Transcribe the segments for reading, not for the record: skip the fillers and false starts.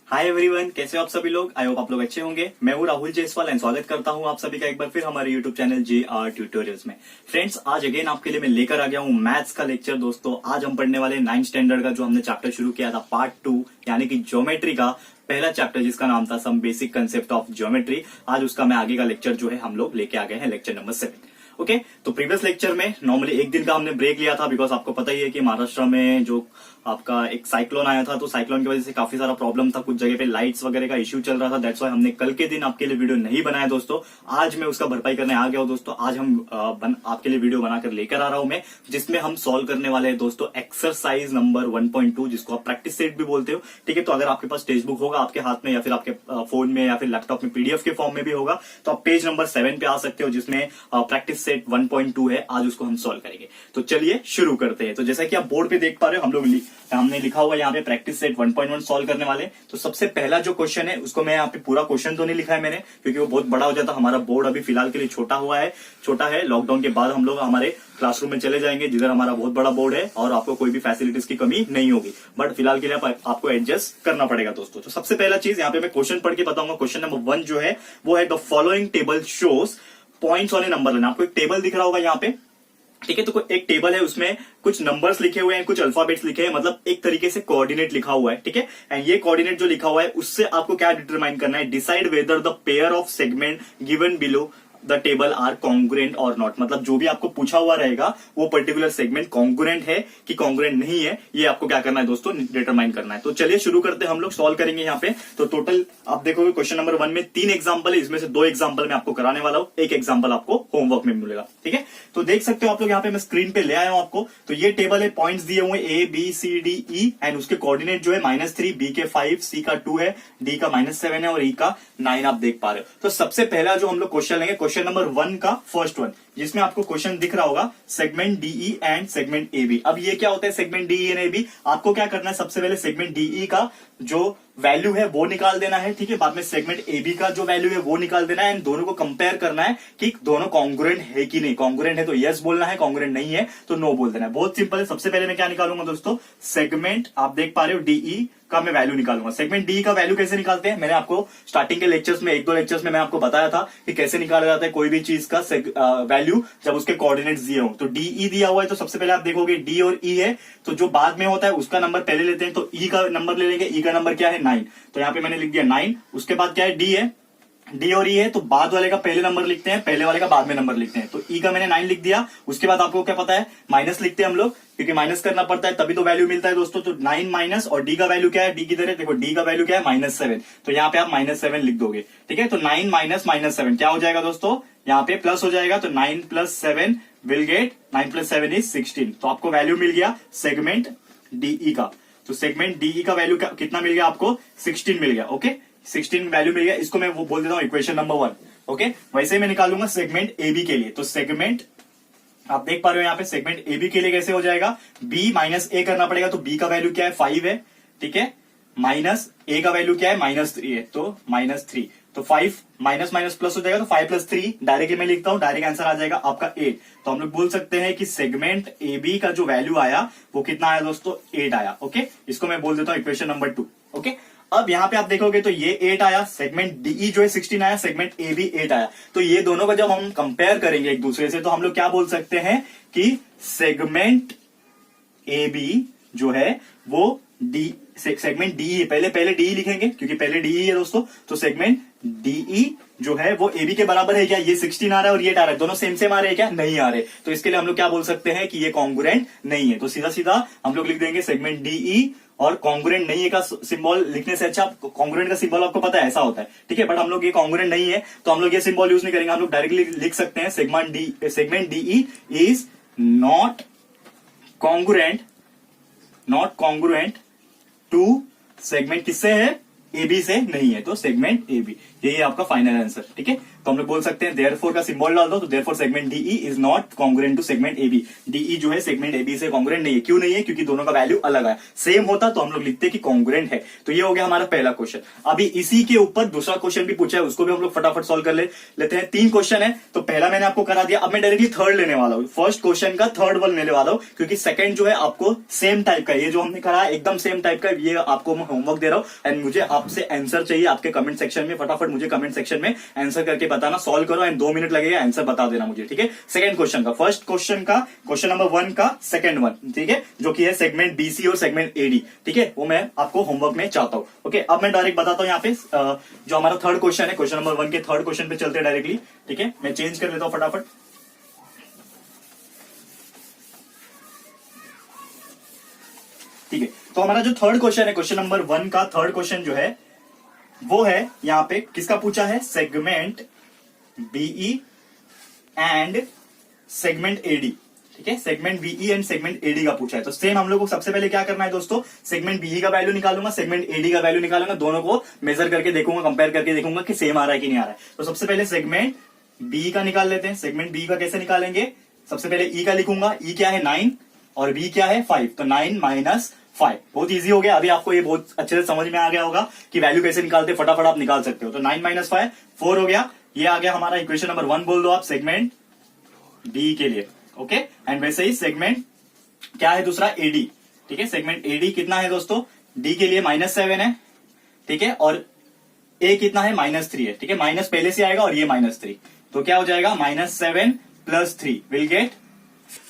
Hi everyone, कैसे हो आप सभी लोग। आई होप आप लोग अच्छे होंगे। मैं हूं राहुल जयसवाल एंड स्वागत करता हूं आप सभी का एक बार फिर हमारे यूट्यूब चैनल JR ट्यूटोरियल्स में। फ्रेंड्स, आज अगेन आपके लिए मैं लेकर आ गया हूं मैथ्स का लेक्चर। दोस्तों, आज हम पढ़ने वाले 9th स्टैंडर्ड का जो हमने चैप्टर शुरू किया था पार्ट 2 यानी कि ज्योमेट्री का पहला चैप्टर जिसका नाम था some basic concept of geometry. आज उसका मैं आगे का लेक्चर जो है हम लोग लेके आ गए हैं, लेक्चर नंबर 7। ओके, तो प्रीवियस लेक्चर में नॉर्मली एक दिन का हमने ब्रेक लिया था बिकॉज आपको पता ही है कि महाराष्ट्र में जो आपका एक साइक्लोन आया था, तो साइक्लोन की वजह से काफी सारा प्रॉब्लम था, कुछ जगह पे लाइट्स वगैरह का इश्यू चल रहा था। दैट्स व्हाई हमने कल के दिन आपके लिए वीडियो नहीं बनाया दोस्तों। आज मैं उसका भरपाई करने आ गया हूं दोस्तों। आज हम आपके लिए वीडियो बनाकर लेकर आ रहा हूं मैं, जिसमें हम सॉल्व करने वाले हैं दोस्तों एक्सरसाइज नंबर 1.2 जिसको आप प्रैक्टिस सेट भी बोलते हो। ठीक है, तो अगर आपके पास टेक्स्ट बुक होगा आपके हाथ में या फिर आपके फोन में या फिर लैपटॉप में PDF के फॉर्म में भी होगा, तो आप पेज नंबर 7 पे आ सकते हो जिसमें प्रैक्टिस सेट 1.2 है। आज उसको हम सॉल्व करेंगे, तो चलिए शुरू करते हैं। तो जैसा कि आप बोर्ड पे देख पा रहे हो, हमने लिखा हुआ यहाँ पे प्रैक्टिस सेट 1.1 सॉल्व करने वाले। तो सबसे पहला जो क्वेश्चन है उसको मैं यहाँ पे पूरा क्वेश्चन तो नहीं लिखा है मैंने, क्योंकि वो बहुत बड़ा हो जाता। हमारा बोर्ड अभी फिलहाल के लिए छोटा है। लॉकडाउन के बाद हम लोग हमारे क्लासरूम में चले जाएंगे जिधर हमारा बहुत बड़ा बोर्ड है और आपको कोई भी फैसिलिटीज की कमी नहीं होगी, बट फिलहाल के लिए आपको एडजस्ट करना पड़ेगा दोस्तों। तो सबसे पहला चीज यहाँ पे मैं क्वेश्चन पढ़ के बताऊंगा। क्वेश्चन नंबर 1 जो है वो है the following table shows points on A number line. आपको एक टेबल दिख रहा होगा यहाँ पे, ठीक है। तो एक टेबल है, उसमें कुछ नंबर्स लिखे हुए हैं, कुछ अल्फाबेट्स लिखे हैं, मतलब एक तरीके से कोऑर्डिनेट लिखा हुआ है, ठीक है। एंड ये कोऑर्डिनेट जो लिखा हुआ है उससे आपको क्या डिटरमाइन करना है, decide whether the pair of segment given below the table are congruent और नॉट। मतलब जो भी आपको पूछा हुआ रहेगा वो पर्टिकुलर सेगमेंट कॉन्ग्रुएंट है कि कॉन्ग्रुएंट नहीं है, ये आपको क्या करना है दोस्तों, डिटरमाइन करना है। तो चलिए शुरू करते हैं, हम लोग सॉल्व करेंगे यहाँ पे। तो टोटल आप देखोगे क्वेश्चन नंबर 1 में 3 एग्जाम्पल है, इसमें से 2 एग्जाम्पल मैं आपको कराने वाला हूँ, एक एग्जाम्पल आपको होमवर्क में मिलेगा, ठीक है। तो देख सकते हो आप लोग यहाँ पे मैं स्क्रीन पे ले आया हूँ आपको। तो ये टेबल है, पॉइंट्स दिए हुए ABCDE एंड उसके कोऑर्डिनेट जो है -3, B के 5, C का 2 है, D का -7 है और E का 9 आप देख पा रहे हो। तो सबसे पहला जो हम लोग क्वेश्चन लेंगे, क्वेश्चन नंबर 1 का फर्स्ट वन, जिसमें आपको क्वेश्चन दिख रहा होगा segment DE and segment AB। अब ये क्या होता है सेगमेंट DE एंड AB? आपको क्या करना है, सबसे पहले सेगमेंट DE का जो वैल्यू है वो निकाल देना है, ठीक है। बाद में सेगमेंट AB का जो वैल्यू है वो निकाल देना है एंड दोनों को कंपेयर करना है कि दोनों कॉन्ग्रुएंट है कि नहीं। कॉन्ग्रुएंट है तो यस बोलना है, कॉन्ग्रुएंट नहीं है तो नो बोल देना है। बहुत सिंपल है। सबसे पहले मैं क्या निकालूंगा दोस्तों, सेगमेंट आप देख पा रहे हो DE का मैं वैल्यू निकालूंगा। सेगमेंट DE का वैल्यू कैसे निकालते हैं, मैंने आपको स्टार्टिंग के लेक्चर्स में 1-2 लेक्चर्स में मैं आपको बताया था कि कैसे निकाला जाता है कोई भी चीज का वैल्यू जब उसके कोऑर्डिनेट्स दिए हो। तो DE दिया हुआ है तो सबसे पहले आप देखोगे D और E है, तो जो बाद में होता है उसका नंबर पहले लेते हैं। तो E का नंबर ले लेंगे, E का नंबर क्या है 9, तो यहाँ पे मैंने लिख दिया 9। उसके बाद क्या है D है, D और E है, तो बाद वाले का पहले नंबर लिखते हैं, पहले वाले का बाद में नंबर लिखते हैं। तो E का मैंने 9 लिख दिया। उसके बाद आपको क्या पता है, माइनस लिखते हैं हम लोग, क्योंकि माइनस करना पड़ता है तभी तो वैल्यू मिलता है दोस्तों। तो 9 माइनस, और D का वैल्यू क्या है, D किधर है, देखो D का वैल्यू क्या है -7, तो यहाँ पे आप -7 लिख दोगे, ठीक है। तो 9 माइनस -7 क्या हो जाएगा दोस्तों, यहाँ पे प्लस हो जाएगा। तो 9 + 7 विल गेट 9 + 7 = 16। तो आपको वैल्यू मिल गया सेगमेंट DE का। तो सेगमेंट DE का वैल्यू कितना मिल गया आपको, 16 मिल गया। ओके, 16 वैल्यू मिल गया। इसको मैं वो बोल देता हूँ इक्वेशन नंबर 1। ओके, वैसे ही मैं निकालूंगा सेगमेंट AB के लिए। तो सेगमेंट आप देख पा रहे हो यहाँ पे सेगमेंट AB के लिए कैसे हो जाएगा, B - A करना पड़ेगा। तो B का वैल्यू क्या है, 5 है, ठीक है, माइनस A का वैल्यू क्या है, -3 है, तो -3। तो 5 माइनस माइनस प्लस हो जाएगा, तो 5 + 3 डायरेक्टली मैं लिखता हूं, डायरेक्ट आंसर आ जाएगा आपका 8। तो हम लोग बोल सकते हैं कि सेगमेंट AB का जो वैल्यू आया वो कितना आया दोस्तों, 8 आया। ओके, इसको मैं बोल देता हूं इक्वेशन नंबर 2। ओके, अब यहां पे आप देखोगे तो ये 8 आया, सेगमेंट DE जो है 16 आया, सेगमेंट AB 8 आया। तो ये दोनों का जब हम कंपेयर करेंगे एक दूसरे से तो हम लोग क्या बोल सकते हैं कि सेगमेंट AB जो है वो सेगमेंट DE, पहले DE लिखेंगे क्योंकि पहले DE है दोस्तों। तो सेगमेंट DE जो है वो AB के बराबर है क्या, ये 16 आ रहा है और ये 8 आ रहा है, दोनों सेम आ रहे हैं क्या, नहीं आ रहे। तो इसके लिए हम लोग क्या बोल सकते हैं कि ये कॉन्ग्रुएंट नहीं है। तो सीधा सीधा हम लोग लिख देंगे सेगमेंट DE, और कॉन्ग्रुएंट नहीं है का सिंबल लिखने से अच्छा, कॉन्ग्रुएंट का सिंबल आपको पता है ऐसा होता है, ठीक है। बट हम लोग ये कॉन्ग्रुएंट नहीं है तो हम लोग ये सिंबल यूज नहीं करेंगे, हम लोग डायरेक्टली लिख सकते हैं segment DE is not congruent to segment, किससे है, AB से नहीं है, तो सेगमेंट AB, यही है आपका फाइनल आंसर, ठीक है। तो हम लोग बोल सकते हैं देयरफॉर का सिंबल डाल दो, तो therefore segment DE is not congruent to segment AB. DE जो है सेगमेंट एबी से कॉन्ग्रुएंट नहीं है। क्यों नहीं है? क्योंकि दोनों का वैल्यू अलग है। सेम होता तो हम लोग लिखते कि कॉन्ग्रुएंट है। तो ये हो गया हमारा पहला क्वेश्चन। अभी इसी के ऊपर दूसरा क्वेश्चन भी पूछा है, उसको भी हम लोग फटाफट सॉल्व कर लेते हैं। 3 क्वेश्चन है, तो पहला मैंने आपको करा दिया। अब मैं डायरेक्टली थर्ड लेने वाला हूं, फर्स्ट क्वेश्चन का थर्ड वन लेने वाला हूं, क्योंकि सेकंड जो है आपको सेम टाइप का, ये जो हमने करा है एकदम सेम टाइप का, ये आपको मैं होमवर्क दे रहा हूं एंड मुझे आपसे आंसर चाहिए आपके कमेंट सेक्शन में। फटाफट मुझे कमेंट सेक्शन में आंसर करके बताना, सॉल्व करो एंड 2 मिनट लगेगा, आंसर बता देना मुझे, ठीक है। सेकंड क्वेश्चन का, फर्स्ट क्वेश्चन का क्वेश्चन नंबर 1 का सेकंड वन, ठीक है, जो कि है सेगमेंट बीसी और सेगमेंट एडी, ठीक है, वो मैं आपको होमवर्क में चाहता हूं। ओके, अब मैं डायरेक्ट बताता हूं यहाँ पे जो हमारा थर्ड क्वेश्चन है, क्वेश्चन नंबर 1 के थर्ड क्वेश्चन पे चलते हैं डायरेक्टली, ठीक है। मैं चेंज कर लेता हूं फटाफट। ठीक है, तो हमारा जो थर्ड क्वेश्चन है, क्वेश्चन नंबर 1 का थर्ड क्वेश्चन जो है वो है यहां पे किसका पूछा है, segment BE and segment AD, ठीक है, segment BE and segment AD का पूछा है। तो सेम हम लोग को सबसे पहले क्या करना है दोस्तों, सेगमेंट बीई का वैल्यू निकालूंगा, सेगमेंट एडी का वैल्यू निकालूंगा, दोनों को मेजर करके देखूंगा, कंपेयर करके देखूंगा कि सेम आ रहा है कि नहीं आ रहा है। तो सबसे पहले सेगमेंट बी का निकाल लेते हैं। सेगमेंट बी का कैसे निकालेंगे, सबसे पहले ई का लिखूंगा, ई क्या है 9 और बी क्या है 5, तो 9 माइनस 5, बहुत इजी हो गया। अभी आपको ये बहुत अच्छे से समझ में आ गया होगा कि वैल्यू कैसे निकालते, फटाफट आप निकाल सकते हो। तो 9 माइनस 5 4 हो गया। ये आ गया हमारा इक्वेशन नंबर 1 बोल दो आप सेगमेंट डी के लिए, ओके। एंड वैसे ही सेगमेंट क्या है दूसरा, एडी, ठीक है। सेगमेंट एडी कितना है दोस्तों, डी के लिए -7 है, ठीक है, और ए कितना है -3 है, ठीक है। माइनस पहले से आएगा और ये -3, तो क्या हो जाएगा -7 + 3 विल गेट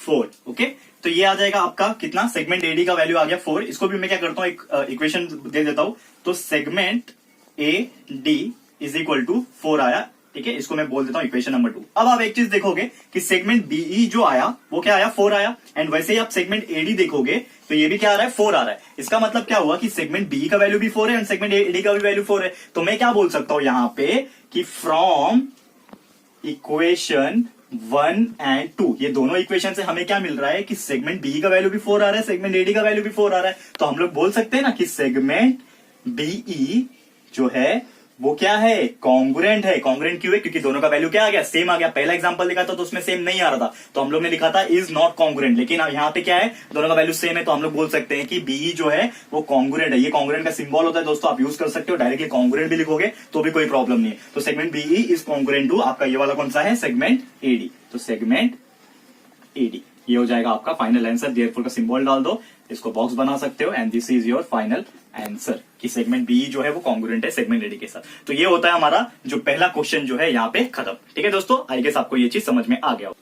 4, ओके। तो ये आ जाएगा आपका कितना, सेगमेंट एडी का वैल्यू आ गया 4। इसको भी मैं क्या करता हूं, एक इक्वेशन दे देता हूं। तो segment A D is equal to 4 आया, ठीक है। इसको मैं बोल देता हूं इक्वेशन नंबर 2। अब आप एक चीज देखोगे कि सेगमेंट बीई जो आया वो क्या आया, 4 आया। एंड वैसे ही आप सेगमेंट एडी देखोगे तो ये भी क्या आ रहा है, 4 आ रहा है। इसका मतलब क्या हुआ कि सेगमेंट बीई का वैल्यू भी 4 है एंड सेगमेंट एडी का भी वैल्यू 4 है। तो मैं क्या बोल सकता हूं यहां पे कि फ्रॉम इक्वेशन 1 एंड 2, ये दोनों इक्वेशन से हमें क्या मिल रहा है कि सेगमेंट बी का वैल्यू भी 4 आ रहा है, सेगमेंट एडी का वैल्यू भी 4 आ रहा है। तो हम लोग बोल सकते हैं ना कि सेगमेंट बीई जो है वो क्या है, कॉन्ग्रुएंट है। कॉन्ग्रुएंट क्यों है, क्योंकि दोनों का वैल्यू क्या आ गया, सेम आ गया। पहला एग्जांपल लिखा था तो उसमें सेम नहीं आ रहा था, तो हम लोग ने लिखा था इज नॉट कॉन्ग्रुएंट, लेकिन अब यहाँ पे क्या है, दोनों का वैल्यू सेम है, तो हम लोग बोल सकते हैं कि बीई जो है वो कॉन्ग्रुएंट है। ये कॉन्ग्रुएंट का सिंबल होता है दोस्तों, आप यूज कर सकते हो, डायरेक्टली कॉन्ग्रुएंट भी लिखोगे तो भी कोई प्रॉब्लम नहीं है। तो segment BE is congruent to आपका ये वाला कौन सा है, सेगमेंट एडी। तो सेगमेंट एडी ये हो जाएगा आपका फाइनल आंसर। देयरफॉर का सिंबल डाल दो, इसको बॉक्स बना सकते हो and this is your final answer कि सेगमेंट बी जो है वो कॉन्ग्रुएंट है सेगमेंट एडी के साथ। तो ये होता है हमारा जो पहला क्वेश्चन जो है यहाँ पे खत्म, ठीक है दोस्तों। आई गेस आपको ये चीज समझ में आ गया हो।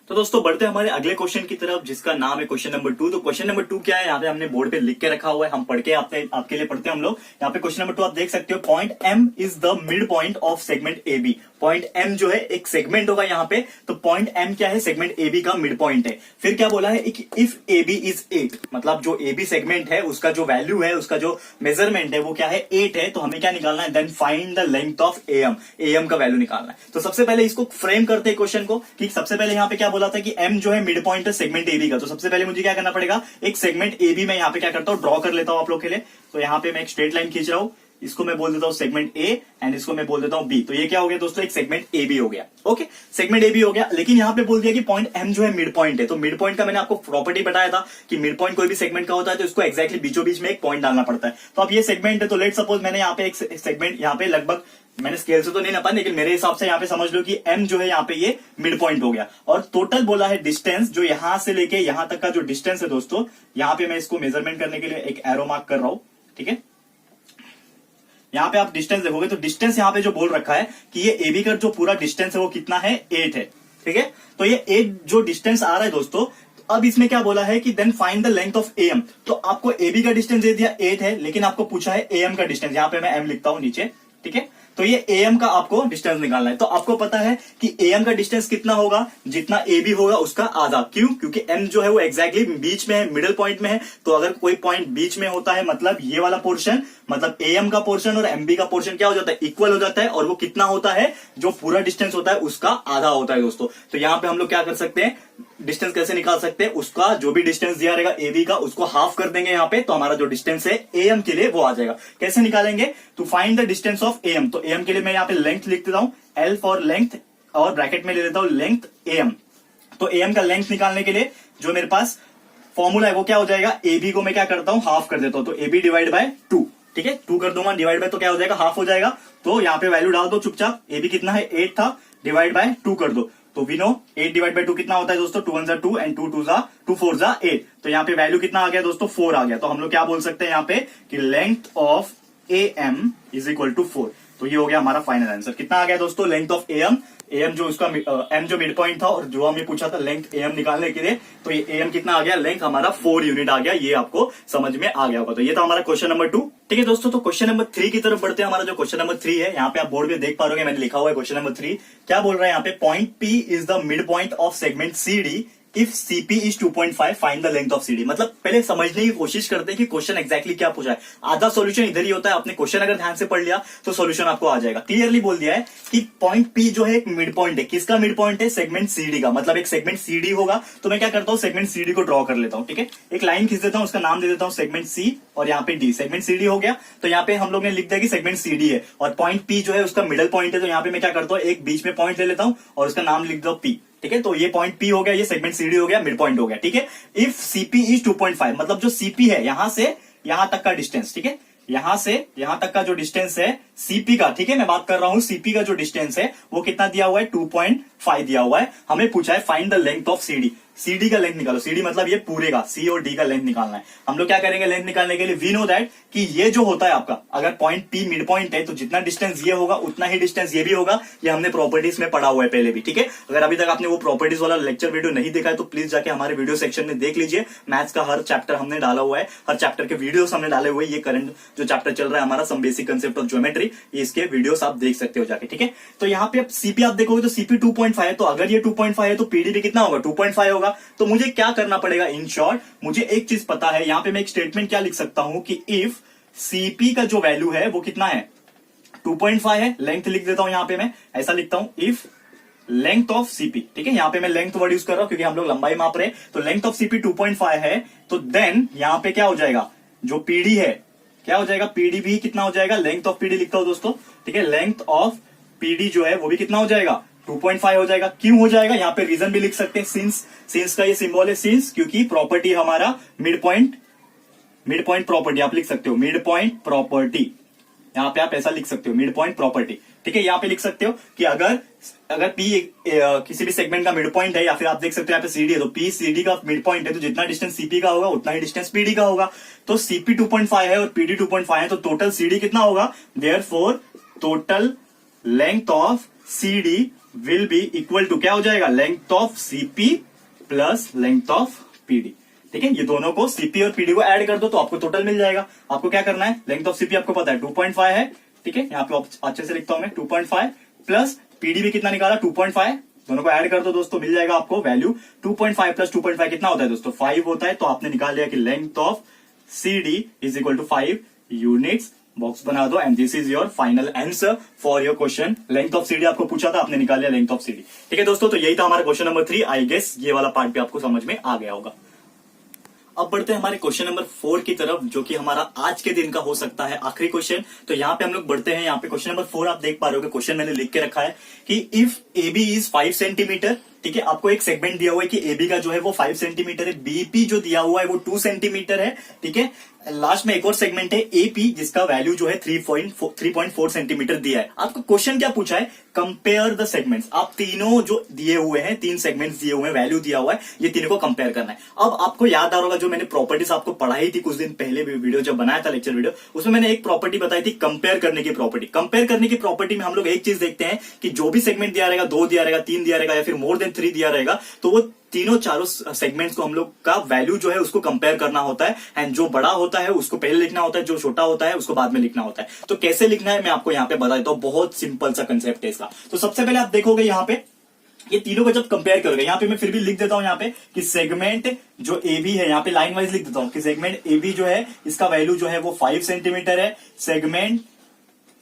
तो दोस्तों बढ़ते हैं हमारे अगले क्वेश्चन की तरफ, जिसका नाम है क्वेश्चन नंबर 2। तो क्वेश्चन नंबर 2 क्या है, यहाँ पे हमने बोर्ड पे लिख के रखा हुआ है, हम पढ़ के आपके लिए पढ़ते हैं हम लोग। यहाँ पे क्वेश्चन नंबर 2 आप देख सकते हो, point M is the mid point of segment A B. Point M जो है एक सेगमेंट होगा यहाँ पे, तो पॉइंट एम क्या है, सेगमेंट ए बी का मिड पॉइंट है। फिर क्या बोला है कि इफ ए बी इज 8, मतलब जो ए बी सेगमेंट है उसका जो वैल्यू है, उसका जो मेजरमेंट है वो क्या है, 8 है। तो हमें क्या निकालना है, then find the length of M, M का वैल्यू निकालना है। तो सबसे पहले इसको फ्रेम करते हैं क्वेश्चन को, कि सबसे पहले यहाँ पे क्या बोला था कि एम जो है मिड पॉइंट है सेगमेंट एबी का। तो सबसे पहले मुझे क्या करना पड़ेगा, एक सेगमेंट एबी में यहाँ पे क्या करता हूँ, ड्रॉ कर लेता हूँ आप लोग के लिए। तो यहाँ पे मैं एक स्ट्रेट लाइन खींच रहा हूँ, इसको मैं बोल देता हूँ सेगमेंट ए एंड इसको मैं बोल देता हूँ बी। तो ये क्या हो गया दोस्तों, एक सेगमेंट ए बी हो गया, ओके, सेगमेंट ए बी हो गया। लेकिन यहाँ पे बोल दिया कि पॉइंट एम जो है मिड पॉइंट है। तो मिड पॉइंट का मैंने आपको प्रॉपर्टी बताया था कि मिड पॉइंट कोई भी सेगमेंट का होता है तो इसको एक्जैक्टली बीचों बीच में एक पॉइंट डालना पड़ता है। तो अब ये सेगमेंट है, तो लेट सपोज मैंने यहाँ पे एक सेगमेंट, यहाँ पे लगभग मैंने स्केल से तो नहीं नापा, लेकिन मेरे हिसाब से यहाँ पे समझ लो कि m जो है यहाँ पे ये मिड पॉइंट हो गया। और टोटल बोला है डिस्टेंस, जो यहां से लेके यहां तक का जो डिस्टेंस है दोस्तों, यहाँ पे मैं इसको मेजरमेंट करने के लिए एक एरो मार्क कर रहा हूं, ठीक है। यहाँ पे आप डिस्टेंस देखोगे तो डिस्टेंस यहाँ पे जो बोल रखा है कि ये AB का जो पूरा डिस्टेंस है वो कितना है, 8 है, ठीक है। तो ये 8 जो डिस्टेंस आ रहा है दोस्तों, अब इसमें क्या बोला है कि then find the length of AM। तो आपको AB का डिस्टेंस दे दिया 8 है, लेकिन आपको पूछा है AM का डिस्टेंस, यहाँ पे मैं M लिखता हूं नीचे, ठीक है। तो ये AM का आपको डिस्टेंस निकालना है। तो आपको पता है कि AM का डिस्टेंस कितना होगा, जितना AB होगा उसका आधा। क्यों, क्योंकि M जो है वो एक्जैक्टली बीच में है, मिडिल पॉइंट में है। तो अगर कोई पॉइंट बीच में होता है, मतलब ये वाला पोर्शन, मतलब AM का पोर्शन और MB का पोर्शन क्या हो जाता है, इक्वल हो जाता है। और वो कितना होता है, जो पूरा डिस्टेंस होता है उसका आधा होता है दोस्तों। तो यहाँ पे हम लोग क्या कर सकते हैं, डिस्टेंस कैसे निकाल सकते हैं, उसका जो भी डिस्टेंस दिया रहेगा ए बी का उसको हाफ कर देंगे यहाँ पे, तो हमारा जो डिस्टेंस है ए एम के लिए वो आ जाएगा। कैसे निकालेंगे, to find the distance of A M, तो ए एम के लिए मैं यहाँ पे लेंथ लिख देता हूँ, एल फॉर लेंथ, और ब्रैकेट में ले लेता हूँ लेंथ ए एम। तो ए एम का लेंथ निकालने के लिए जो मेरे पास फॉर्मूला है वो क्या हो जाएगा, ए बी को मैं क्या करता हूँ हाफ कर देता हूँ, तो ए बी डिवाइड बाय 2, ठीक है 2 कर दूंगा, डिवाइड बाय तो क्या हो जाएगा हाफ हो जाएगा, तो यहाँ पे वैल्यू डाल दो चुपचाप, ए बी कितना है 8 था, डिवाइड बाय 2 कर दो, तो वी नो 8 डिवाइड बाय 2 कितना होता है दोस्तों, 2 1 2 एंड 2 4 8, तो यहाँ पे वैल्यू कितना आ गया दोस्तों 4 आ गया। तो हम लोग क्या बोल सकते हैं यहाँ पे कि length of A M is equal to 4, तो ये हो गया हमारा फाइनल आंसर। कितना आ गया दोस्तों लेंथ ऑफ ए एम जो उसका एम जो मिड पॉइंट था और जो हमें पूछा था लेंथ ए एम निकालने के लिए, तो ये ए एम कितना आ गया, लेंथ हमारा 4 यूनिट आ गया, ये आपको समझ में आ गया होगा। तो ये था हमारा क्वेश्चन नंबर 2। ठीक है दोस्तों, तो क्वेश्चन नंबर 3 की तरफ बढ़ते हैं। हमारा जो क्वेश्चन नंबर 3 है, यहाँ पे आप बोर्ड में देख पा रहे हो मैंने लिखा हुआ है क्वेश्चन नंबर 3 क्या बोल रहा है यहाँ पे, point P is the mid point of segment C D if CP is 2.5 find the length of CD. मतलब पहले समझने की कोशिश करते हैं कि क्वेश्चन एग्जैक्टली क्या पूछा है। आधा सॉल्यूशन इधर ही होता है, आपने क्वेश्चन अगर ध्यान से पढ़ लिया तो सॉल्यूशन आपको आ जाएगा। क्लियरली बोल दिया है कि पॉइंट पी जो है एक मिड पॉइंट है, किसका मिड पॉइंट है, सेगमेंट सीडी का। मतलब एक सेगमेंट सीडी होगा, तो मैं क्या करता हूं सेगमेंट सीडी को ड्रॉ कर लेता हूं। ठीक है, एक लाइन खींच देता हूं, उसका नाम दे देता हूं सेगमेंट सी, और यहाँ पे डी, सेगमेंट सीडी हो गया। तो यहाँ पे हम लोग ने लिख दिया कि सेगमेंट सीडी है और पॉइंट पी जो है उसका मिडल पॉइंट है, तो यहाँ पे मैं क्या करता हूँ एक बीच में पॉइंट ले लेता हूं और उसका नाम लिख दो पी। ठीक है, तो ये पॉइंट पी हो गया, ये सेगमेंट सीडी हो गया, मिड पॉइंट हो गया। ठीक है, इफ सीपी इज 2.5 मतलब जो सीपी है यहां से यहां तक का डिस्टेंस, ठीक है यहां से यहां तक का जो डिस्टेंस है सीपी का, ठीक है मैं बात कर रहा हूं सीपी का जो डिस्टेंस है वो कितना दिया हुआ है 2.5 दिया हुआ है। हमें पूछा है find the length of CD, CD का लेंथ निकालो। सीडी मतलब ये पूरे का, सी और डी का लेंथ निकालना है। हम लोग क्या करेंगे लेंथ निकालने के लिए, वी नो दैट कि ये जो होता है आपका, अगर पॉइंट पी मिड पॉइंट है तो जितना डिस्टेंस ये होगा उतना ही डिस्टेंस ये भी होगा। ये हमने प्रॉपर्टीज में पढ़ा हुआ है पहले भी। ठीक है, अगर अभी तक आपने वो प्रॉपर्टीज वाला लेक्चर वीडियो नहीं देखा है तो प्लीज जाके हमारे वीडियो सेक्शन में देख लीजिए। मैथ्स का हर चैप्टर हमने डाला हुआ है, हर चैप्टर के वीडियोस हमने डाले हुए। ये करंट जो चैप्टर चल रहा है हमारा some basic concept of geometry, इसके वीडियोस आप देख सकते हो जाके। ठीक है, तो यहाँ पे सीपी आप देखोगे तो सीपी 2.5 है, तो अगर ये 2.5 है तो पीडी भी कितना होगा 2.5 होगा। तो मुझे क्या करना पड़ेगा, इन शॉर्ट मुझे एक चीज पता है, यहाँ पे मैं एक स्टेटमेंट क्या लिख सकता हूं कि इफ सीपी का जो वैल्यू है वो कितना है 2.5 है, लेंथ लिख देता हूं यहाँ पे मैं ऐसा लिखता हूं इफ लेंथ ऑफ सीपी। ठीक है, यहाँ पे मैं लेंथ वर्ड यूज कर रहा हूं क्योंकि हम लोग लंबाई माप रहे हैं, तो लेंथ ऑफ सीपी 2.5 है, तो देन यहाँ पे क्या हो जाएगा जो पीडी है क्या हो जाएगा, पीडी भी कितना हो जाएगा, लेंथ ऑफ पीडी लिखता हूं दोस्तों। ठीक है, लेंथ ऑफ पीडी जो है वो भी कितना हो जाएगा 2.5 हो जाएगा। क्यों हो जाएगा, यहाँ पे रीजन भी लिख सकते हैं, सिंस का ये सिंबल है सिंस, क्योंकि प्रॉपर्टी हमारा मिड पॉइंट प्रॉपर्टी आप लिख सकते हो, मिड पॉइंट प्रॉपर्टी यहाँ पे आप ऐसा लिख सकते हो मिड पॉइंट प्रॉपर्टी। ठीक है, यहाँ पे लिख सकते हो कि अगर पी किसी भी सेगमेंट का मिड पॉइंट है, या फिर आप देख सकते हो यहाँ पे सीडी है, तो पी सीडी का मिड पॉइंट है, तो जितना डिस्टेंस सीपी का होगा उतना ही डिस्टेंस पीडी का होगा। तो सीपी 2.5 है और पीडी 2.5 है, तो टोटल सीडी कितना होगा, therefore total length of CD will be equal to क्या हो जाएगा, length of CP plus length of PD. ठीक है, ये दोनों को सीपी और पीडी को ऐड कर दो तो आपको टोटल मिल जाएगा। आपको क्या करना है, लेंथ ऑफ सीपी आपको पता है 2.5 है। ठीक है, यहाँ पे अच्छे से लिखता हूं मैं 2.5 प्लस पीडी भी कितना निकाला 2.5, दोनों को ऐड कर दो दोस्तों, मिल जाएगा आपको वैल्यू 2.5 प्लस 2.5 कितना होता है दोस्तों 5 होता है। तो आपने निकाल लिया कि length of CD is equal to 5 units. Box बना दो and this is your final answer for your question. Length of CD आपको पूछा था, आपने निकाल लिया लेंथ ऑफ सीडी। ठीक है दोस्तों, तो यही था हमारा क्वेश्चन नंबर 3। आई गेस ये वाला पार्ट भी आपको समझ में आ गया होगा। अब बढ़ते हैं हमारे क्वेश्चन नंबर 4 की तरफ, जो कि हमारा आज के दिन का हो सकता है आखिरी क्वेश्चन। तो यहाँ पे हम लोग बढ़ते हैं, यहाँ पे क्वेश्चन नंबर 4 आप देख पा रहे हो, क्वेश्चन मैंने लिख के रखा है कि if A B is 5 centimetre. ठीक है, आपको एक सेगमेंट दिया हुआ है कि ए बी का जो है वो 5 सेंटीमीटर है, बीपी जो दिया हुआ है वो 2 सेंटीमीटर है। ठीक है, लास्ट में एक और सेगमेंट है एपी जिसका वैल्यू जो है 3.4 सेंटीमीटर दिया है। आपको क्वेश्चन क्या पूछा है, कंपेयर द सेगमेंट्स। आप तीनों जो दिए हुए हैं, 3 सेगमेंट्स दिए हुए हैं, वैल्यू दिया हुआ है, ये तीनों को कंपेयर करना है। अब आपको याद आ रहा होगा जो मैंने प्रॉपर्टीज आपको पढ़ाई थी कुछ दिन पहले, वीडियो जब बनाया था लेक्चर वीडियो, उसमें मैंने एक प्रॉपर्टी बताई थी कंपेयर करने की प्रॉपर्टी। कंपेयर करने की प्रॉपर्टी में हम लोग एक चीज देखते हैं कि जो भी सेगमेंट दिया रहेगा, 2 दिया रहेगा, 3 दिया रहेगा या फिर मोर देन 3 दिया रहेगा, तो वो तीनों चारों सेगमेंट्स को हम लोग का वैल्यू जो है उसको कंपेयर करना होता है। एंड जो बड़ा होता है उसको पहले लिखना होता है, जो छोटा होता है उसको बाद में लिखना होता है। तो कैसे लिखना है मैं आपको यहाँ पे बता देता हूँ, बहुत सिंपल सा कंसेप्ट है इसका। तो सबसे पहले आप देखोगे यहाँ पे ये तीनों को जब कंपेयर करोगे, यहाँ पे मैं फिर भी लिख देता हूं यहाँ पे कि सेगमेंट जो ए बी है, यहाँ पे लाइन वाइज लिख देता हूं कि सेगमेंट ए बी जो है इसका वैल्यू जो है वो 5 सेंटीमीटर है। सेगमेंट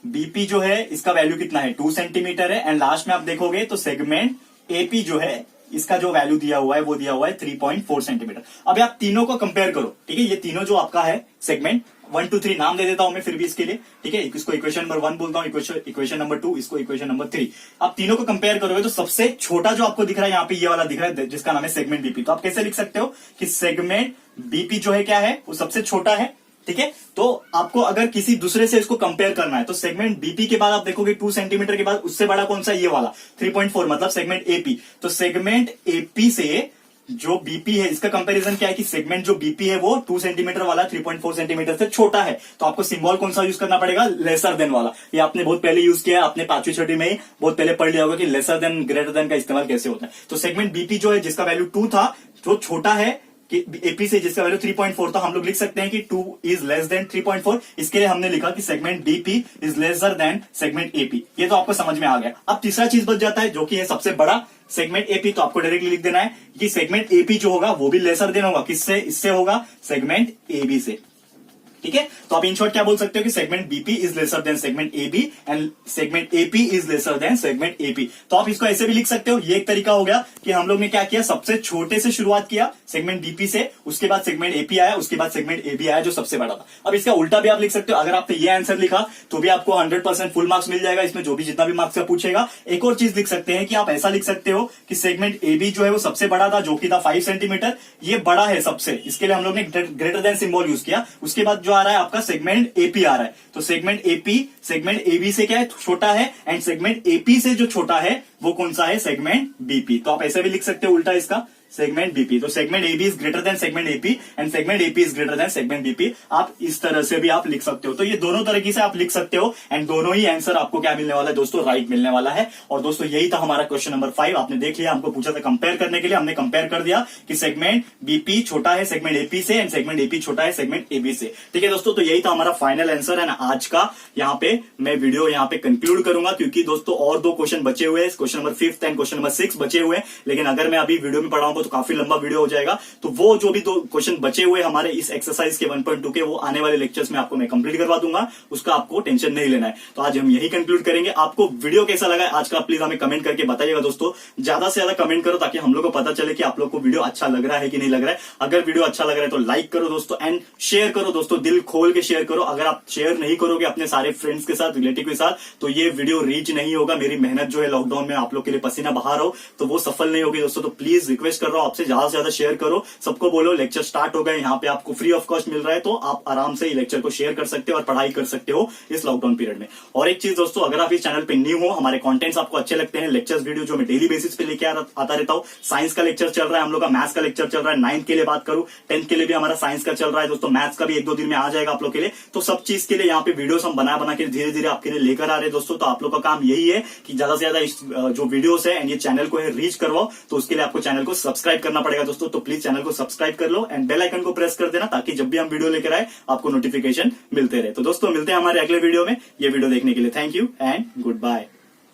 बीपी जो है इसका वैल्यू कितना है 2 सेंटीमीटर है। एंड लास्ट में आप देखोगे तो सेगमेंट एपी जो है इसका जो वैल्यू दिया हुआ है वो दिया हुआ है 3.4 सेंटीमीटर। अब आप तीनों को कंपेयर करो, ठीक है, ये तीनों जो आपका है सेगमेंट 1 2 3 नाम दे देता हूं मैं फिर भी इसके लिए, ठीक है, इसको इक्वेशन नंबर 1 बोलता हूं, इक्वेशन नंबर 2, इसको इक्वेशन नंबर 3। आप तीनों को कंपेयर करोगे तो सबसे छोटा जो आपको दिख रहा है यहाँ पे ये वाला दिख रहा है जिसका नाम है सेगमेंट बीपी। तो आप कैसे लिख सकते हो कि सेगमेंट बीपी जो है क्या है, वो सबसे छोटा है, ठीक है। तो आपको अगर किसी दूसरे से इसको कंपेयर करना है तो सेगमेंट बीपी के बाद आप देखोगे 2 सेंटीमीटर के बाद उससे बड़ा कौन सा, ये वाला 3.4, मतलब सेगमेंट एपी। तो सेगमेंट एपी से जो बीपी है इसका कंपैरिजन क्या है कि सेगमेंट जो बीपी है वो 2 सेंटीमीटर वाला 3.4 सेंटीमीटर से छोटा है। तो आपको सिंबल कौन सा यूज करना पड़ेगा, लेसर देन वाला। ये आपने बहुत पहले यूज किया है, आपने 5वीं 6वीं में ही बहुत पहले पढ़ लिया होगा कि लेसर देन ग्रेटर देन का इस्तेमाल कैसे होता है। तो सेगमेंट बीपी जो है जिसका वैल्यू 2 था, जो छोटा है कि एपी से जिसका वैल्यू 3.4 था, हम लोग लिख सकते हैं कि 2 इज लेस देन 3.4। इसके लिए हमने लिखा कि segment BP is lesser than segment AP. ये तो आपको समझ में आ गया। अब तीसरा चीज बच जाता है जो कि है सबसे बड़ा सेगमेंट एपी। तो आपको डायरेक्टली लिख देना है कि सेगमेंट एपी जो होगा वो भी लेसर देन होगा, किससे, इससे होगा, सेगमेंट एबी से, ठीक है। तो आप इन शॉर्ट क्या बोल सकते हो कि segment BP is lesser than segment AB and segment AP is lesser than segment AP. तो आप इसको ऐसे भी लिख सकते हो। ये एक तरीका हो गया कि हम लोग ने क्या किया, सबसे छोटे से शुरुआत किया सेगमेंट बीपी से, उसके बाद सेगमेंट एपी आया, उसके बाद सेगमेंट एबी आया जो सबसे बड़ा था। अब इसका उल्टा भी आप लिख सकते हो। अगर आपने ये आंसर लिखा तो भी आपको 100% फुल मार्क्स मिल जाएगा इसमें, जो भी जितना भी मार्क्स का पूछेगा। एक और चीज लिख सकते हैं कि आप ऐसा लिख सकते हो कि सेगमेंट एबी जो है वो सबसे बड़ा था, जो कि था 5 सेंटीमीटर, ये बड़ा है सबसे, इसके लिए हम लोग ने ग्रेटर देन सिंबल यूज किया। उसके बाद जो आ रहा है आपका सेगमेंट एपी आ रहा है, तो सेगमेंट एपी सेगमेंट एबी से क्या है, छोटा है, एंड सेगमेंट एपी से जो छोटा है वो कौन सा है, सेगमेंट बीपी। तो आप ऐसे भी लिख सकते हो उल्टा इसका, सेगमेंट बीपी। तो segment AB is greater than segment AP and segment AP is greater than segment BP. आप इस तरह से भी आप लिख सकते हो। तो ये दोनों तरीके से आप लिख सकते हो एंड दोनों ही आंसर आपको क्या मिलने वाला है दोस्तों, राइट मिलने वाला है। और दोस्तों यही था हमारा क्वेश्चन नंबर 5। आपने देख लिया, हमको पूछा था कंपेयर करने के लिए, हमने कंपेयर कर दिया कि सेगमेंट बीपी छोटा है सेगमेंट एपी से एंड सेगमेंट एपी छोटा है सेगमेंट एबी से, ठीक है दोस्तों। तो यही था हमारा फाइनल आंसर एंड आज का यहाँ पे मैं वीडियो यहाँ पे कंक्लूड करूंगा, क्योंकि दोस्तों और 2 क्वेश्चन बचे हुए हैं, question number 5 and question number 6 बचे हुए हैं। लेकिन अगर मैं अभी वीडियो में पढ़ाऊंगा तो काफी लंबा वीडियो हो जाएगा। तो वो जो भी 2 क्वेश्चन बचे हुए हमारे इस एक्सरसाइज के 1.2 के, वो आने वाले लेक्चर्स में आपको मैं कंप्लीट करवा दूंगा, उसका आपको टेंशन नहीं लेना है। तो आज हम यही कंक्लूड करेंगे। आपको वीडियो कैसा लगा आज का प्लीज हमें कमेंट करके बताइएगा दोस्तों। ज्यादा से ज्यादा कमेंट करो ताकि हम लोग को पता चले कि आप लोग को वीडियो अच्छा लग रहा है कि नहीं लग रहा है। अगर वीडियो अच्छा लग रहा है तो लाइक करो दोस्तों एंड शेयर करो दोस्तों, दिल खोल के शेयर करो। अगर आप शेयर नहीं करोगे अपने सारे फ्रेंड्स के साथ, रिलेटिव के साथ, तो ये वीडियो रीच नहीं होगा। मेरी मेहनत जो है लॉकडाउन में आप लोग के लिए पसीना बहा रहा हूं तो वो सफल नहीं होगी दोस्तों। तो प्लीज रिक्वेस्ट कर रहा हूं आपसे, ज्यादा से ज्यादा शेयर करो, सबको बोलो लेक्चर स्टार्ट हो गए। यहाँ पे आपको फ्री ऑफ कॉस्ट मिल रहा है, तो आप आराम से लेक्चर को शेयर कर सकते हो और पढ़ाई कर सकते हो इस लॉकडाउन पीरियड में। और एक चीज दोस्तों, अगर आप इस चैनल पे न्यू हो, हमारे कंटेंट्स आपको अच्छे लगते हैं, लेक्चर्स वीडियो जो मैं डेली बेसिस पे लेके आता रहता हूँ। साइंस का लेक्चर चल रहा है हम लोग का, मैथ्स का लेक्चर चल रहा है, 9th के लिए बात करूं, 10th के लिए भी हमारा साइंस का चल रहा है दोस्तों, मैथ्स का भी 1-2 दिन में आ जाएगा आप लोग के लिए। तो सब चीज के लिए यहाँ पे वीडियोस हम बना के धीरे धीरे आपके लिए लेकर आ रहे हैं दोस्तों। तो आप लोग का काम यही है कि ज्यादा से ज्यादा जो वीडियोस है एंड ये चैनल को है रीच करवाओ। तो उसके लिए आपको चैनल को सब्सक्राइब करना पड़ेगा दोस्तों। तो प्लीज चैनल को सब्सक्राइब कर लो एंड बेल आइकन को प्रेस कर देना, ताकि जब भी हम वीडियो लेकर आए आपको नोटिफिकेशन मिलते रहे। तो दोस्तों मिलते हैं हमारे अगले वीडियो में। ये वीडियो देखने के लिए thank you and good bye.